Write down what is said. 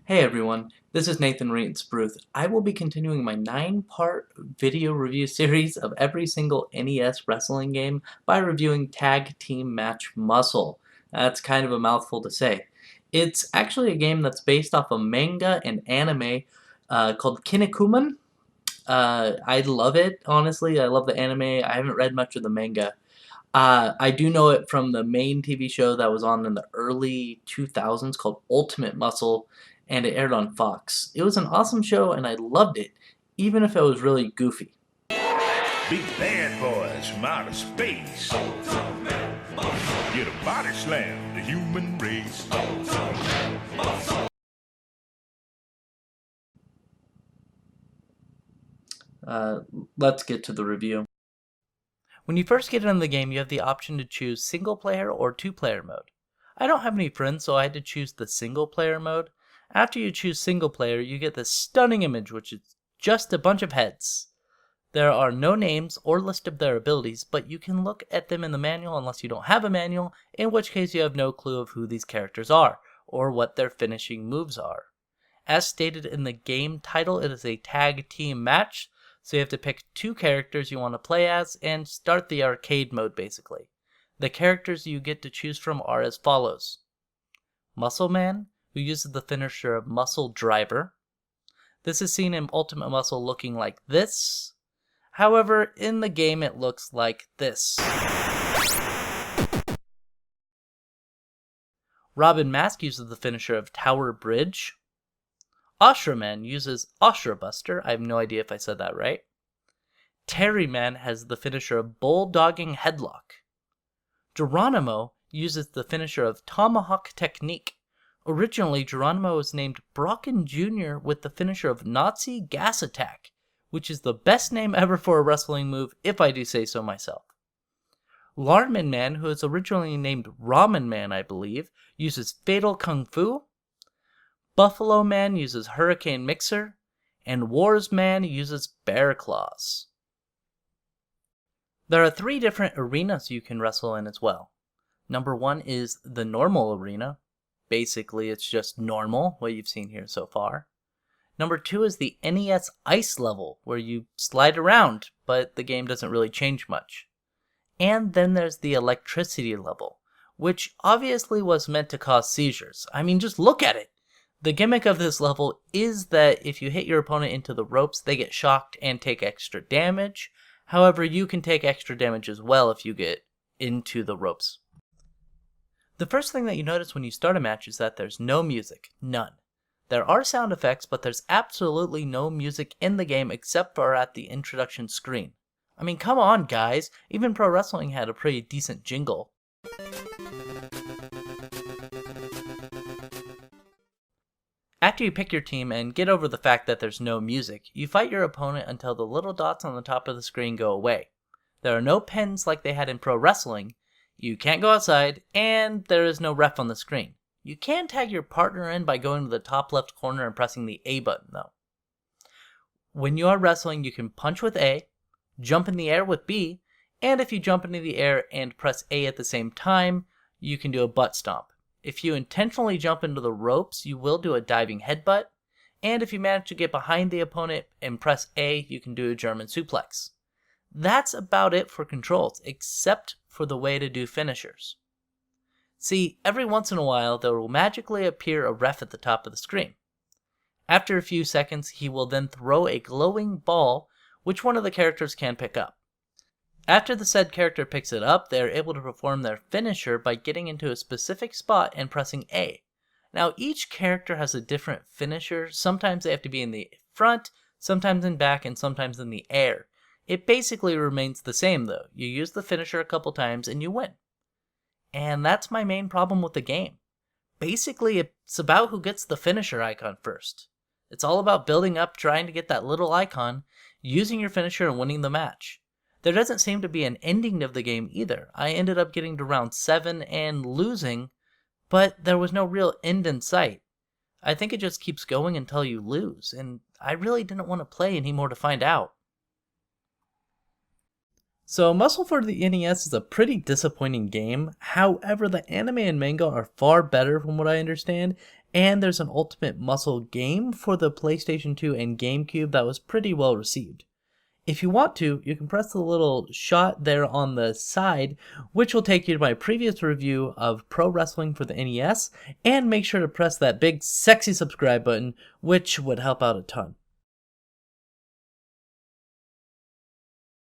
Hey everyone, this is Nathan Reetin. I will be continuing my 9-part video review series of every single NES wrestling game by reviewing Tag Team Match Muscle. That's kind of a mouthful to say. It's actually a game that's based off a manga and anime called Kinnikuman. I love it, honestly. I love the anime. I haven't read much of the manga. I do know it from the main TV show that was on in the early 2000s called Ultimate Muscle, and it aired on Fox. It was an awesome show, and I loved it, even if it was really goofy. Big bad boys from outer space. Get a body slam, the human race. Let's get to the review. When you first get into the game, you have the option to choose single player or 2-player mode. I don't have any friends, so I had to choose the single player mode. After you choose single player, you get this stunning image, which is just a bunch of heads. There are no names or list of their abilities, but you can look at them in the manual unless you don't have a manual, in which case you have no clue of who these characters are, or what their finishing moves are. As stated in the game title, it is a tag team match, so you have to pick 2 characters you want to play as and start the arcade mode basically. The characters you get to choose from are as follows. Muscle Man, who uses the finisher of Muscle Driver. This is seen in Ultimate Muscle looking like this. However, in the game it looks like this. Robin Mask uses the finisher of Tower Bridge. Ashra Man uses Ashra Buster. I have no idea if I said that right. Terry Man has the finisher of Bulldogging Headlock. Geronimo uses the finisher of Tomahawk Technique. Originally, Geronimo was named Brocken Jr. with the finisher of Nazi Gas Attack, which is the best name ever for a wrestling move, if I do say so myself. Larman Man, who is originally named Ramen Man, I believe, uses Fatal Kung Fu. Buffalo Man uses Hurricane Mixer, and Wars Man uses Bear Claws. There are 3 different arenas you can wrestle in as well. Number 1 is the normal arena. Basically, it's just normal, what you've seen here so far. Number 2 is the NES Ice Level, where you slide around, but the game doesn't really change much. And then there's the electricity level, which obviously was meant to cause seizures. I mean, just look at it! The gimmick of this level is that if you hit your opponent into the ropes, they get shocked and take extra damage. However, you can take extra damage as well if you get into the ropes. The first thing that you notice when you start a match is that there's no music. None. There are sound effects, but there's absolutely no music in the game except for at the introduction screen. I mean, come on, guys. Even Pro Wrestling had a pretty decent jingle. After you pick your team and get over the fact that there's no music, you fight your opponent until the little dots on the top of the screen go away. There are no pins like they had in Pro Wrestling, you can't go outside, and there is no ref on the screen. You can tag your partner in by going to the top left corner and pressing the A button though. When you are wrestling, you can punch with A, jump in the air with B, and if you jump into the air and press A at the same time, you can do a butt stomp. If you intentionally jump into the ropes, you will do a diving headbutt, and if you manage to get behind the opponent and press A, you can do a German suplex. That's about it for controls, except for the way to do finishers. See, every once in a while, there will magically appear a ref at the top of the screen. After a few seconds, he will then throw a glowing ball, which one of the characters can pick up. After the said character picks it up, they are able to perform their finisher by getting into a specific spot and pressing A. Now, each character has a different finisher. Sometimes they have to be in the front, sometimes in back, and sometimes in the air. It basically remains the same though. You use the finisher a couple times and you win. And that's my main problem with the game. Basically, it's about who gets the finisher icon first. It's all about building up, trying to get that little icon, using your finisher and winning the match. There doesn't seem to be an ending of the game either. I ended up getting to round 7 and losing, but there was no real end in sight. I think it just keeps going until you lose, and I really didn't want to play anymore to find out. So Muscle for the NES is a pretty disappointing game. However, the anime and manga are far better from what I understand, And there's an Ultimate Muscle game for the PlayStation 2 and GameCube that was pretty well received. If you want to, you can press the little shot there on the side, which will take you to my previous review of Pro Wrestling for the NES, and make sure to press that big sexy subscribe button, which would help out a ton.